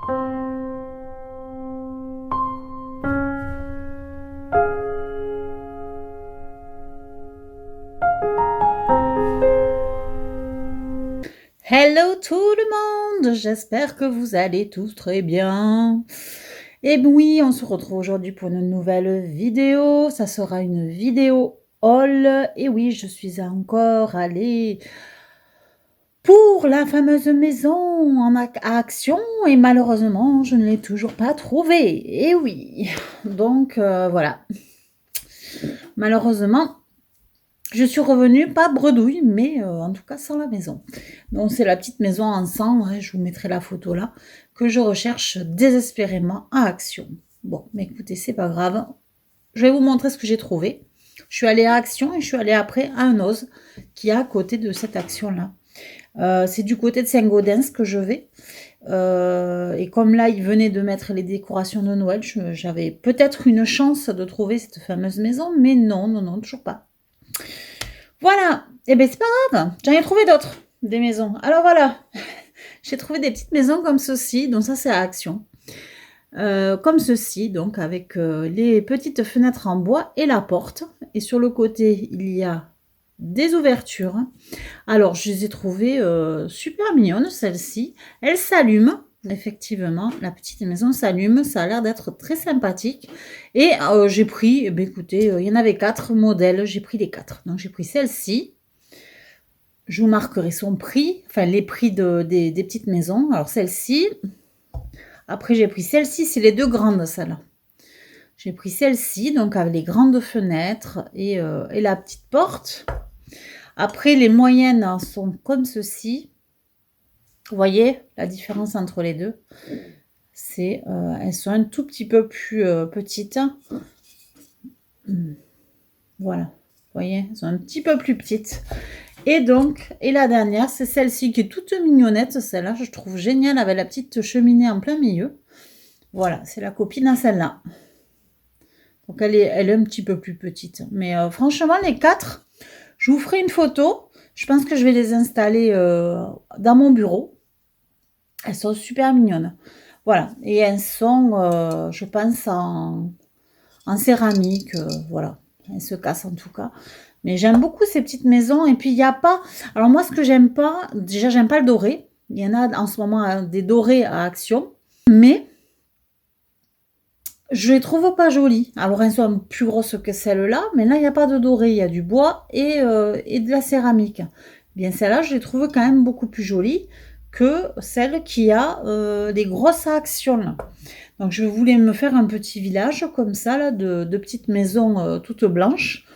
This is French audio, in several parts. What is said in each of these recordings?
Hello tout le monde, j'espère que vous allez tous très bien. Et oui, on se retrouve aujourd'hui pour une nouvelle vidéo. Ça sera une vidéo haul. Et oui, je suis encore allée pour la fameuse maison à Action et malheureusement, je ne l'ai toujours pas trouvée. Et oui, donc voilà. Malheureusement, je suis revenue, pas bredouille, mais en tout cas sans la maison. Donc c'est la petite maison en sang, hein, je vous mettrai la photo là, que je recherche désespérément à Action. Bon, mais écoutez, c'est pas grave. Je vais vous montrer ce que j'ai trouvé. Je suis allée à Action et je suis allée après à un Oz qui est à côté de cette Action-là. C'est du côté de Saint-Gaudens que je vais. Et comme là, ils venaient de mettre les décorations de Noël, j'avais peut-être une chance de trouver cette fameuse maison, mais non, toujours pas. Voilà, et bien c'est pas grave, j'en ai trouvé d'autres, des maisons. Alors voilà, j'ai trouvé des petites maisons comme ceci, donc ça c'est à Action. Comme ceci, donc avec les petites fenêtres en bois et la porte. Et sur le côté, il y a des ouvertures. Alors, je les ai trouvées super mignonnes, celles-ci. Elles s'allument, effectivement. La petite maison s'allume, ça a l'air d'être très sympathique. Et j'ai pris, eh bien, écoutez, il y en avait 4 modèles, j'ai pris les 4. Donc, j'ai pris celle-ci. Je vous marquerai son prix, enfin les prix des petites maisons. Alors, celle-ci... Après, j'ai pris celle-ci, c'est les 2 grandes, celles-là. J'ai pris celle-ci, donc avec les grandes fenêtres et la petite porte. Après, les moyennes sont comme ceci. Vous voyez la différence entre les deux? Elles sont un tout petit peu plus petites. Voilà, vous voyez, elles sont un petit peu plus petites. Et donc, la dernière, c'est celle-ci qui est toute mignonnette. Celle-là, je trouve géniale avec la petite cheminée en plein milieu. Voilà, c'est la copine à celle-là. Donc, elle est un petit peu plus petite. Mais franchement, les 4, je vous ferai une photo. Je pense que je vais les installer dans mon bureau. Elles sont super mignonnes. Voilà, et elles sont, je pense, en céramique. Voilà, elles se cassent en tout cas. Mais j'aime beaucoup ces petites maisons. Et puis, il n'y a pas... Alors, moi, ce que j'aime pas... Déjà, j'aime pas le doré. Il y en a en ce moment des dorés à Action. Mais je les trouve pas jolies. Alors, elles sont plus grosses que celles-là. Mais là, il n'y a pas de doré. Il y a du bois et de la céramique. Bien, celle-là, je les trouve quand même beaucoup plus jolies que celle qui a des grosses Action. Là. Donc, je voulais me faire un petit village comme ça, là, de petites maisons toutes blanches.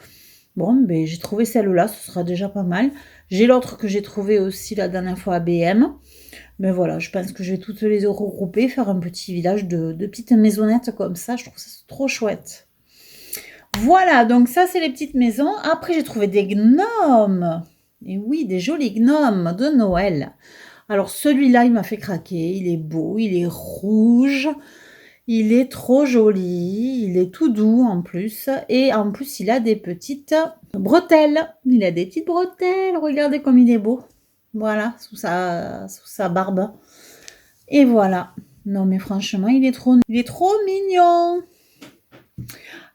Bon, ben, j'ai trouvé celle-là, ce sera déjà pas mal. J'ai l'autre que j'ai trouvé aussi la dernière fois à BM. Mais voilà, je pense que je vais toutes les regrouper, faire un petit village de petites maisonnettes comme ça. Je trouve ça trop chouette. Voilà, donc ça, c'est les petites maisons. Après, j'ai trouvé des gnomes. Et oui, des jolis gnomes de Noël. Alors, celui-là, il m'a fait craquer. Il est beau, il est rouge. Il est trop joli, il est tout doux en plus. Et en plus, il a des petites bretelles. Il a des petites bretelles. Regardez comme il est beau. Voilà, sous sa barbe. Et voilà. Non, mais franchement, il est trop mignon.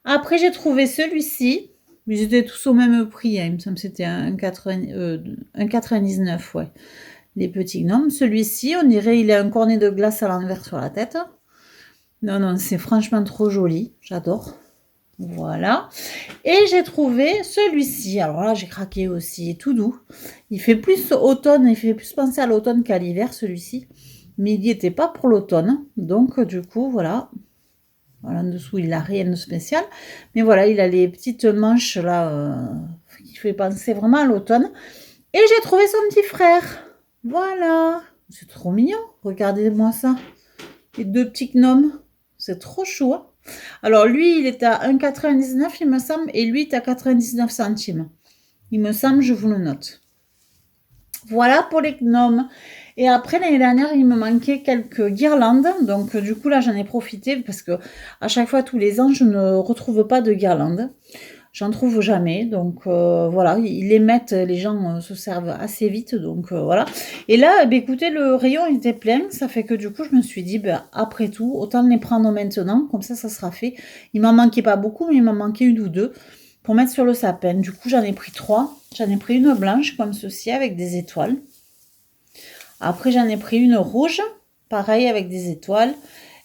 Après, j'ai trouvé celui-ci. Ils étaient tous au même prix. Hein. Il me semble que c'était un 99, ouais. Les petits gnomes. Celui-ci, on dirait il a un cornet de glace à l'envers sur la tête. Non, c'est franchement trop joli. J'adore. Voilà. Et j'ai trouvé celui-ci. Alors là, j'ai craqué aussi. Tout doux. Il fait plus automne. Il fait plus penser à l'automne qu'à l'hiver, celui-ci. Mais il n'y était pas pour l'automne. Donc, du coup, voilà. Voilà, en dessous, il n'a rien de spécial. Mais voilà, il a les petites manches là qui fait penser vraiment à l'automne. Et j'ai trouvé son petit frère. Voilà. C'est trop mignon. Regardez-moi ça. Les 2 petits gnomes. C'est trop chou. Hein. Alors, lui, il est à 1,99, il me semble, et lui, il est à 99 centimes. Il me semble, je vous le note. Voilà pour les gnomes. Et après, l'année dernière, il me manquait quelques guirlandes. Donc, du coup, là, j'en ai profité parce que à chaque fois, tous les ans, je ne retrouve pas de guirlandes. J'en trouve jamais, donc voilà, ils les mettent, les gens, se servent assez vite, donc voilà. Et là, beh, écoutez, le rayon était plein, ça fait que du coup, je me suis dit: «Bah, après tout, autant les prendre maintenant, comme ça sera fait». Il m'en manquait pas beaucoup, mais il m'en manquait une ou 2 pour mettre sur le sapin. Du coup, j'en ai pris 3. J'en ai pris une blanche comme ceci avec des étoiles. Après, j'en ai pris une rouge, pareil avec des étoiles,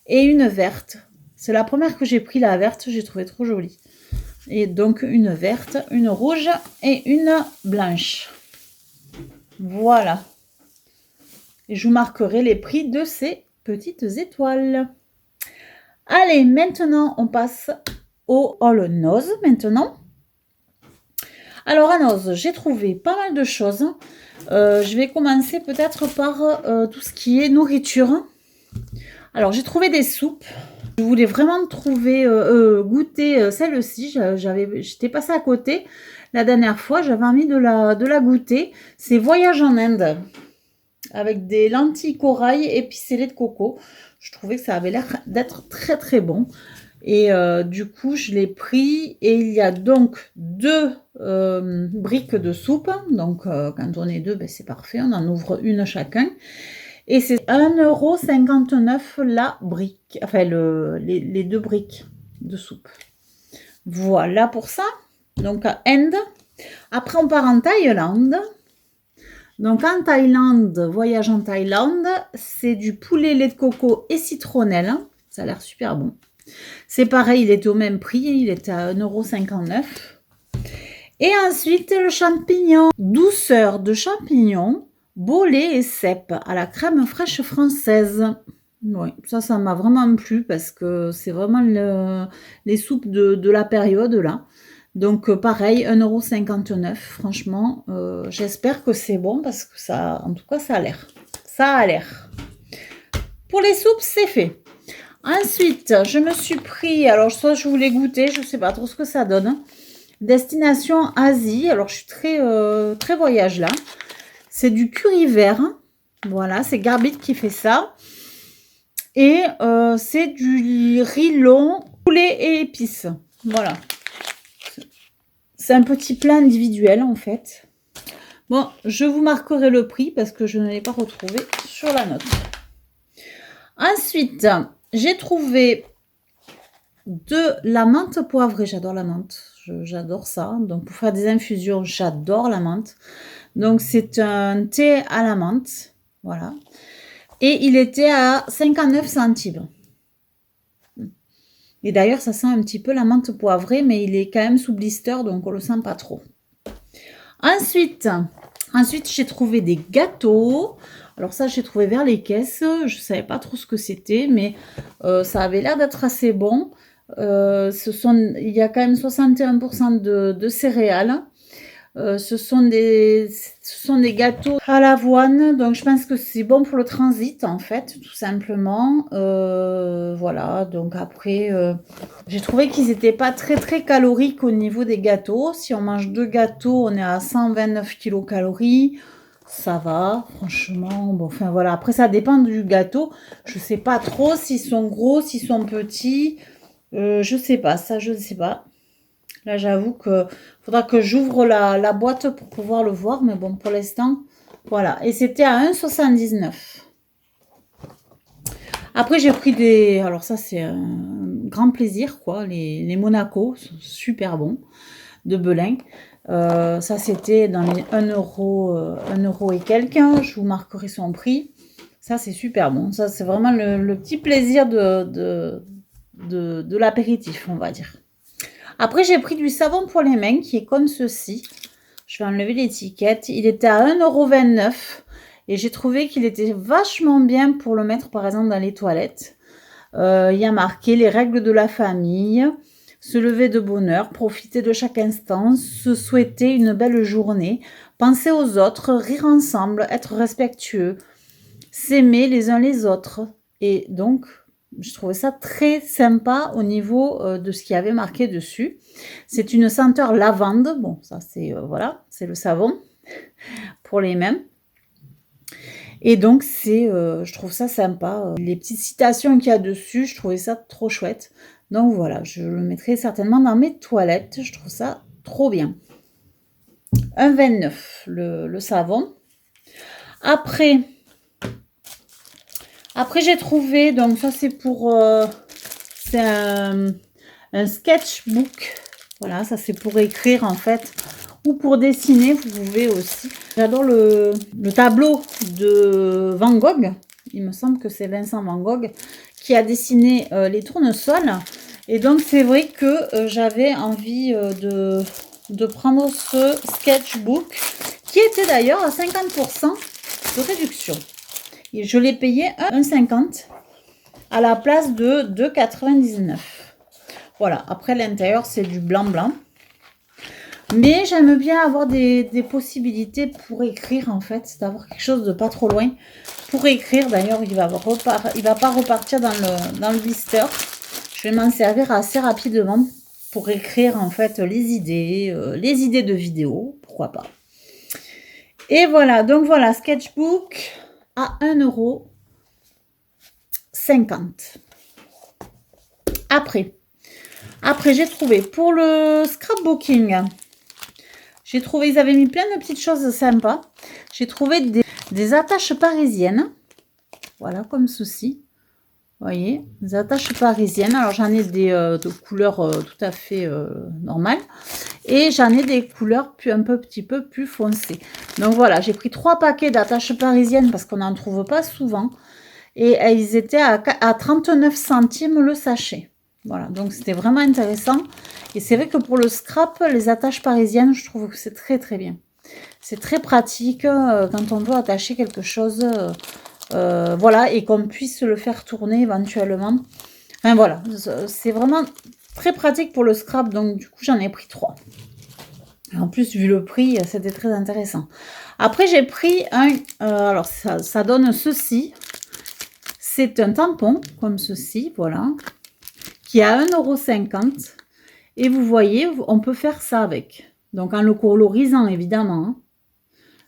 et une verte. C'est la première que j'ai pris, la verte, j'ai trouvé trop jolie. Et donc une verte, une rouge et une blanche. Voilà. Et je vous marquerai les prix de ces petites étoiles. Allez, maintenant on passe au haul Nose maintenant. Alors à Nose, j'ai trouvé pas mal de choses. Je vais commencer peut-être par tout ce qui est nourriture. Alors j'ai trouvé des soupes. Je voulais vraiment trouver, goûter celle-ci. J'étais passée à côté la dernière fois. J'avais envie de la goûter. C'est Voyage en Inde avec des lentilles corail épicées de coco. Je trouvais que ça avait l'air d'être très très bon. Et du coup, je l'ai pris. Et il y a donc 2 briques de soupe. Donc quand on est 2, ben, c'est parfait. On en ouvre une chacun. Et c'est 1,59 € la brique, enfin les 2 briques de soupe. Voilà pour ça. Donc à Inde. Après on part en Thaïlande. Donc en Thaïlande, voyage en Thaïlande, c'est du poulet lait de coco et citronnelle. Ça a l'air super bon. C'est pareil, il était au même prix, il était à 1,59 €. Et ensuite le champignon, douceur de champignons. Bolé et cèpe à la crème fraîche française. Oui, ça m'a vraiment plu parce que c'est vraiment les soupes de la période là. Donc pareil, 1,59 €. Franchement, j'espère que c'est bon parce que ça, en tout cas, ça a l'air. Ça a l'air. Pour les soupes, c'est fait. Ensuite, je me suis pris, alors ça je voulais goûter, je ne sais pas trop ce que ça donne. Destination Asie. Alors je suis très voyage là. C'est du curry vert. Voilà, c'est Garbit qui fait ça. Et c'est du riz long, poulet et épices. Voilà. C'est un petit plat individuel en fait. Bon, je vous marquerai le prix parce que je ne l'ai pas retrouvé sur la note. Ensuite, j'ai trouvé de la menthe poivrée. J'adore la menthe. J'adore ça. Donc pour faire des infusions, j'adore la menthe. Donc c'est un thé à la menthe, voilà. Et il était à 59 centimes. Et d'ailleurs, ça sent un petit peu la menthe poivrée, mais il est quand même sous blister, donc on le sent pas trop. Ensuite j'ai trouvé des gâteaux. Alors ça, j'ai trouvé vers les caisses. Je savais pas trop ce que c'était, mais ça avait l'air d'être assez bon. Il y a quand même 61% de céréales. Ce sont des gâteaux à l'avoine, donc je pense que c'est bon pour le transit en fait, tout simplement. Voilà, donc après, j'ai trouvé qu'ils n'étaient pas très caloriques au niveau des gâteaux. Si on mange 2 gâteaux, on est à 129 kilocalories. Ça va, franchement. Bon, enfin voilà, après ça dépend du gâteau. Je sais pas trop s'ils sont gros, s'ils sont petits. Je sais pas, ça je ne sais pas. Là, j'avoue que faudra que j'ouvre la boîte pour pouvoir le voir. Mais bon, pour l'instant, voilà. Et c'était à 1,79 €. Après, j'ai pris des... Alors ça, c'est un grand plaisir, quoi. Les Monaco sont super bons, de Belin. Ça, c'était dans les 1 € et quelques. Je vous marquerai son prix. Ça, c'est super bon. Ça, c'est vraiment le petit plaisir de l'apéritif, on va dire. Après, j'ai pris du savon pour les mains qui est comme ceci. Je vais enlever l'étiquette. Il était à 1,29 € et j'ai trouvé qu'il était vachement bien pour le mettre par exemple dans les toilettes. Il y a marqué les règles de la famille, se lever de bonne heure, profiter de chaque instant, se souhaiter une belle journée, penser aux autres, rire ensemble, être respectueux, s'aimer les uns les autres. Et donc, je trouvais ça très sympa au niveau de ce qu'il y avait marqué dessus. C'est une senteur lavande. Bon, ça c'est voilà, c'est le savon pour les mains. Et donc je trouve ça sympa. Les petites citations qu'il y a dessus, je trouvais ça trop chouette. Donc voilà, je le mettrai certainement dans mes toilettes. Je trouve ça trop bien. 1,29 le savon. Après j'ai trouvé, donc ça c'est pour... c'est un sketchbook. Voilà, ça c'est pour écrire en fait. Ou pour dessiner, vous pouvez aussi. J'adore le tableau de Van Gogh. Il me semble que c'est Vincent Van Gogh qui a dessiné les tournesols. Et donc, c'est vrai que j'avais envie de prendre ce sketchbook qui était d'ailleurs à 50% de réduction. Et je l'ai payé 1,50 à la place de 2,99. Voilà, après l'intérieur, c'est du blanc. Mais j'aime bien avoir des possibilités pour écrire, en fait, d'avoir quelque chose de pas trop loin pour écrire. D'ailleurs, il va pas repartir dans le blister. Je vais m'en servir assez rapidement pour écrire, en fait, les idées de vidéos, pourquoi pas. Et voilà, donc voilà, sketchbook à 1,50 €. Après, j'ai trouvé pour le scrapbooking... J'ai trouvé, ils avaient mis plein de petites choses sympas. J'ai trouvé des attaches parisiennes. Voilà, comme ceci. Vous voyez, des attaches parisiennes. Alors, j'en ai de couleurs tout à fait normales. Et j'en ai des couleurs petit peu plus foncées. Donc, voilà, j'ai pris 3 paquets d'attaches parisiennes parce qu'on n'en trouve pas souvent. Et ils étaient à 39 centimes le sachet. Voilà, donc c'était vraiment intéressant. Et c'est vrai que pour le scrap, les attaches parisiennes, je trouve que c'est très très bien. C'est très pratique quand on veut attacher quelque chose, voilà, et qu'on puisse le faire tourner éventuellement. Enfin voilà, c'est vraiment très pratique pour le scrap, donc du coup j'en ai pris 3. En plus, vu le prix, c'était très intéressant. Après, j'ai pris alors ça donne ceci. C'est un tampon, comme ceci, voilà, qui est à 1,50 €. Et vous voyez, on peut faire ça avec. Donc, en le colorisant, évidemment. Hein.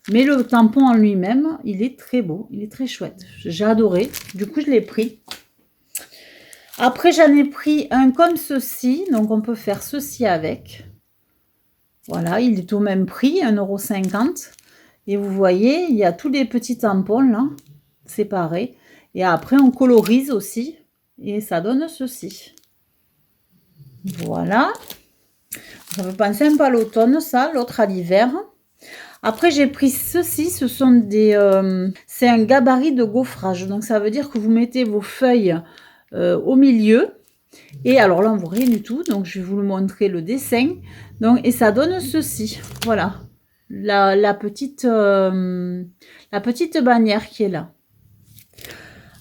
Mais le tampon en lui-même, il est très beau. Il est très chouette. J'ai adoré. Du coup, je l'ai pris. Après, j'en ai pris un comme ceci. Donc, on peut faire ceci avec. Voilà, il est au même prix, 1,50 €. Et vous voyez, il y a tous les petits tampons, là, séparés. Et après, on colorise aussi. Et ça donne ceci. Voilà. Ça me penser un peu à l'automne, ça. L'autre à l'hiver. Après, j'ai pris ceci. Ce sont des... c'est un gabarit de gaufrage. Donc, ça veut dire que vous mettez vos feuilles au milieu. Et alors là, on ne voit rien du tout. Donc, je vais vous le montrer, le dessin. Donc, et ça donne ceci. Voilà. La petite bannière qui est là.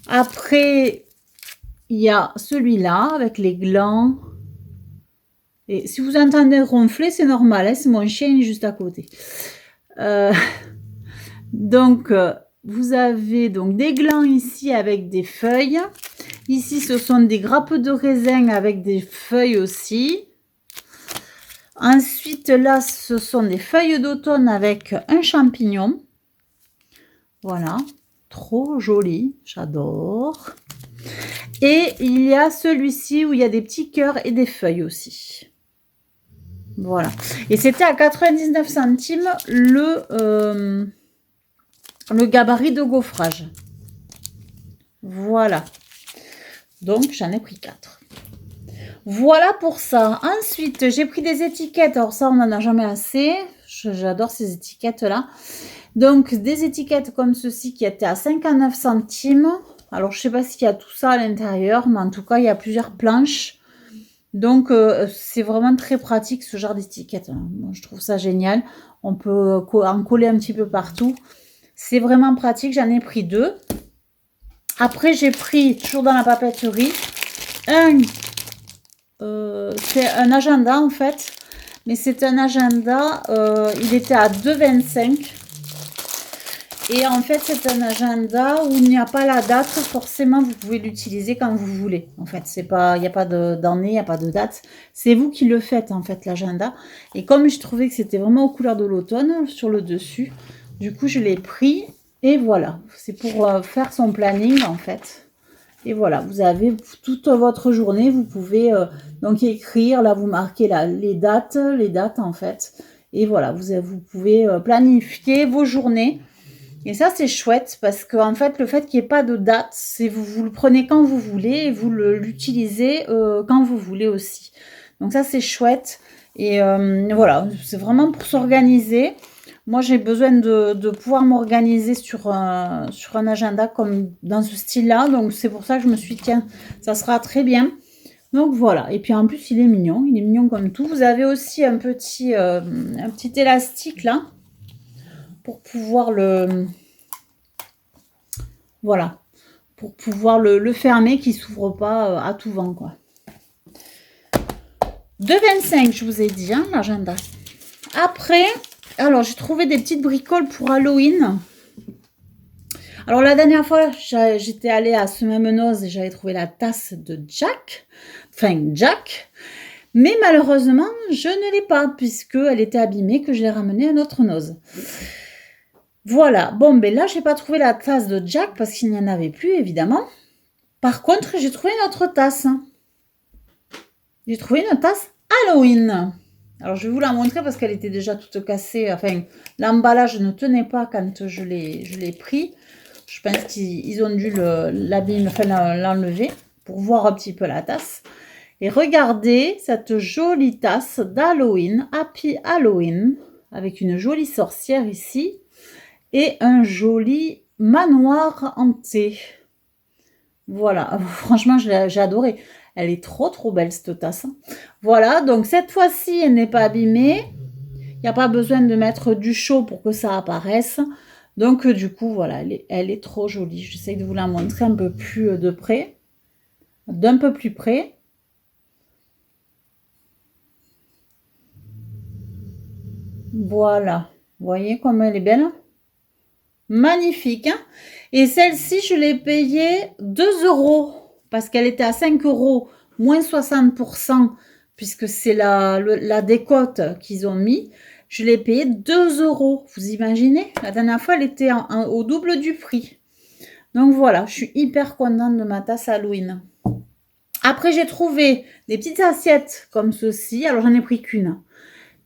Après, il y a celui-là avec les glands. Et si vous entendez ronfler, c'est normal. Hein, c'est mon chien juste à côté. Donc, vous avez donc des glands ici avec des feuilles. Ici, ce sont des grappes de raisin avec des feuilles aussi. Ensuite, là, ce sont des feuilles d'automne avec un champignon. Voilà, trop joli, j'adore. Et il y a celui-ci où il y a des petits cœurs et des feuilles aussi. Voilà. Et c'était à 99 centimes le gabarit de gaufrage. Voilà. Donc, j'en ai pris 4. Voilà pour ça. Ensuite, j'ai pris des étiquettes. Alors ça, on n'en a jamais assez. J'adore ces étiquettes-là. Donc, des étiquettes comme ceci qui étaient à 59 centimes. Alors, je ne sais pas s'il y a tout ça à l'intérieur, mais en tout cas, il y a plusieurs planches. Donc, c'est vraiment très pratique ce genre d'étiquette. Moi, je trouve ça génial. On peut en coller un petit peu partout. C'est vraiment pratique. J'en ai pris 2. Après, j'ai pris, toujours dans la papeterie, c'est un agenda en fait. Mais c'est un agenda, il était à 2,25 €. Et en fait, c'est un agenda où il n'y a pas la date. Forcément, vous pouvez l'utiliser quand vous voulez. En fait, c'est pas, il n'y a pas d'année, il n'y a pas de date. C'est vous qui le faites, en fait, l'agenda. Et comme je trouvais que c'était vraiment aux couleurs de l'automne, sur le dessus, du coup, je l'ai pris. Et voilà, c'est pour faire son planning, en fait. Et voilà, vous avez toute votre journée. Vous pouvez donc écrire. Là, vous marquez les dates en fait. Et voilà, vous pouvez planifier vos journées. Et ça, c'est chouette parce que en fait, le fait qu'il n'y ait pas de date, c'est vous le prenez quand vous voulez et vous l'utilisez quand vous voulez aussi. Donc ça, c'est chouette. Et voilà, c'est vraiment pour s'organiser. Moi, j'ai besoin de pouvoir m'organiser sur un agenda comme dans ce style-là. Donc, c'est pour ça que je me suis dit, tiens, ça sera très bien. Donc, voilà. Et puis, en plus, il est mignon. Il est mignon comme tout. Vous avez aussi un petit élastique, là, pour pouvoir voilà, pour pouvoir le fermer, qui ne s'ouvre pas à tout vent, quoi. 2,25, je vous ai dit, hein, l'agenda. Après, alors, j'ai trouvé des petites bricoles pour Halloween. Alors, la dernière fois, j'étais allée à Semamenos et j'avais trouvé la tasse de Jack. Enfin, Jack. Mais malheureusement, je ne l'ai pas, puisqu'elle était abîmée, que je l'ai ramenée à notre nose. Voilà. Bon, ben là, je n'ai pas trouvé la tasse de Jack, parce qu'il n'y en avait plus, évidemment. Par contre, j'ai trouvé une autre tasse. J'ai trouvé une tasse Halloween. Alors, je vais vous la montrer parce qu'elle était déjà toute cassée. Enfin, l'emballage ne tenait pas quand je l'ai pris. Je pense qu'ils ont dû l'enlever pour voir un petit peu la tasse. Et regardez cette jolie tasse d'Halloween, Happy Halloween, avec une jolie sorcière ici et un joli manoir hanté. Voilà, franchement, j'ai adoré. Elle est trop belle, cette tasse. Voilà, donc cette fois-ci, elle n'est pas abîmée. Il n'y a pas besoin de mettre du chaud pour que ça apparaisse. Donc, du coup, voilà, elle est trop jolie. J'essaie de vous la montrer un peu plus de près. D'un peu plus près. Voilà. Vous voyez comme elle est belle? Magnifique, hein? Et celle-ci, je l'ai payée 2 € parce qu'elle était à 5 € moins 60%, puisque c'est la décote qu'ils ont mis. Je l'ai payée 2 €. Vous imaginez? La dernière fois, elle était au double du prix. Donc voilà, je suis hyper contente de ma tasse Halloween. Après, j'ai trouvé des petites assiettes comme ceci. Alors, j'en ai pris qu'une.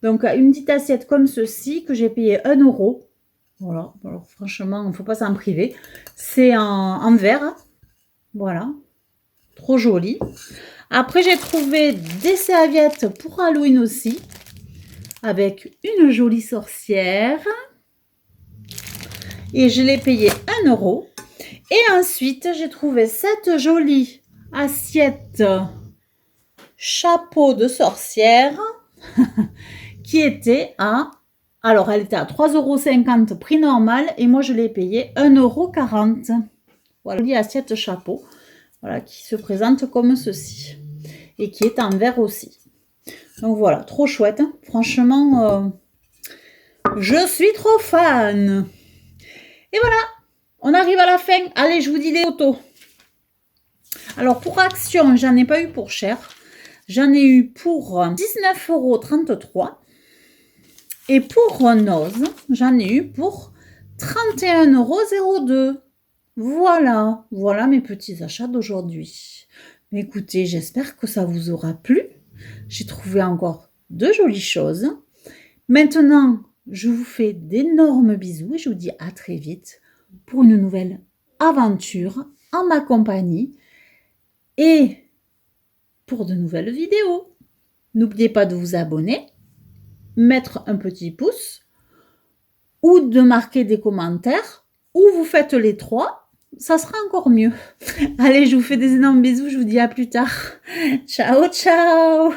Donc, une petite assiette comme ceci que j'ai payé 1 €. Voilà, alors franchement, il ne faut pas s'en priver. C'est en verre. Voilà, trop joli. Après, j'ai trouvé des serviettes pour Halloween aussi, avec une jolie sorcière. Et je l'ai payé 1 €. Et ensuite, j'ai trouvé cette jolie assiette chapeau de sorcière qui était à... Alors, elle était à 3,50 € prix normal et moi, je l'ai payé 1,40 €. Voilà, jolie assiette chapeau, voilà, qui se présente comme ceci et qui est en verre aussi. Donc voilà, trop chouette. Hein. Franchement, je suis trop fan. Et voilà, on arrive à la fin. Allez, je vous dis les photos. Alors, pour Action, j'en ai pas eu pour cher. J'en ai eu pour 19,33 €. Et pour Nose, j'en ai eu pour 31,02 €. Voilà, voilà mes petits achats d'aujourd'hui. Écoutez, j'espère que ça vous aura plu. J'ai trouvé encore de jolies choses. Maintenant, je vous fais d'énormes bisous et je vous dis à très vite pour une nouvelle aventure en ma compagnie et pour de nouvelles vidéos. N'oubliez pas de vous abonner, mettre un petit pouce ou de marquer des commentaires, ou vous faites les 3, ça sera encore mieux. Allez, je vous fais des énormes bisous, je vous dis à plus tard. Ciao, ciao!